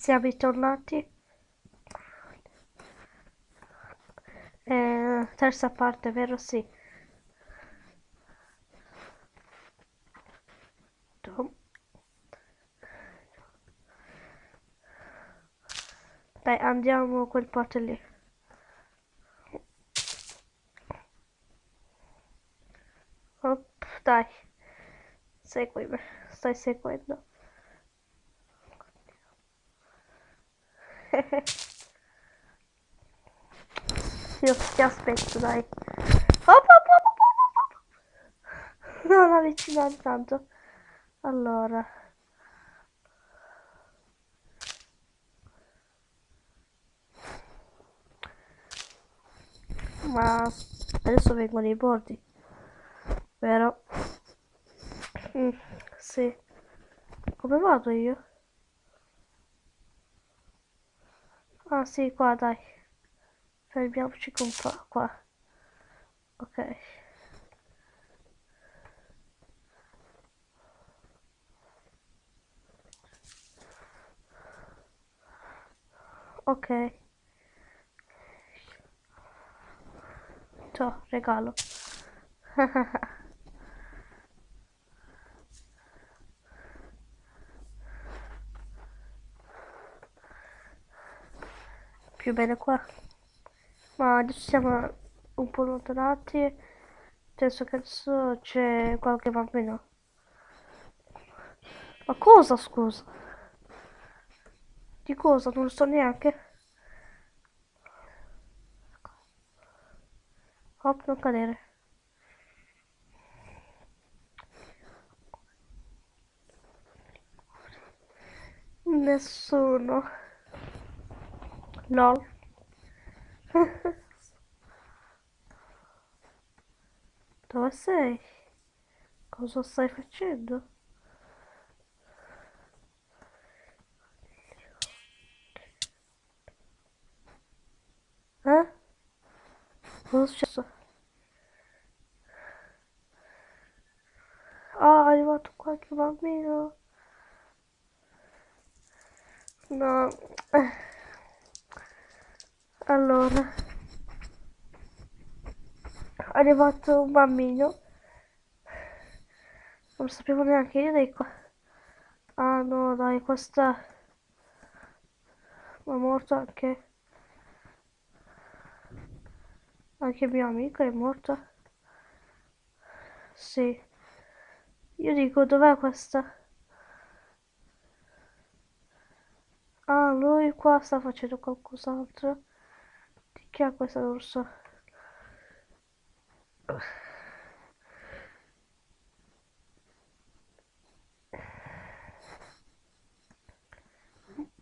Siamo ritornati. Terza parte, vero? Sì. Tom. Dai, andiamo a quel porto lì. Op, dai. Seguimi. Stai seguendo. Io ti aspetto, dai. Op, op, op, op, op, op. Non avvicinare tanto. Allora. Ma adesso vengono i bordi, vero? Sì. Come vado io? Ah sì, qua dai. Fermiamoci con qua. Ok. Ok. Ciao, regalo. Più bene qua. Ma adesso siamo un po' allontanati. Penso che adesso c'è qualche bambino. Ma cosa, scusa? Di cosa? Non lo so neanche. Hop, non cadere. Nessuno. LOL. Dove sei? Cosa stai facendo? Eh? Cosa è successo? Ah, è arrivato qualche bambino. No. Allora, è arrivato un bambino. Non lo sapevo neanche io dai qua. Ah no, dai, questa è morto anche. Anche mio amico è morto. Sì. Io dico, dov'è questa? Ah, lui qua sta facendo qualcos'altro. Di chi è questa? Non lo so.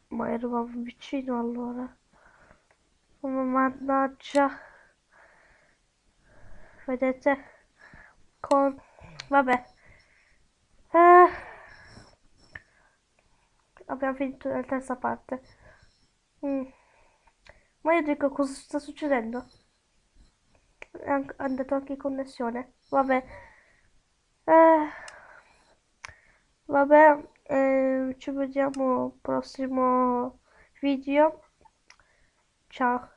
Ma eravamo vicino allora. Oh, mannaggia. Vedete? Con... Vabbè. Eh, abbiamo finito la terza parte. Mm. Ma io dico cosa sta succedendo? È andato anche in connessione. Vabbè. Eh, vabbè, ci vediamo al prossimo video. Ciao.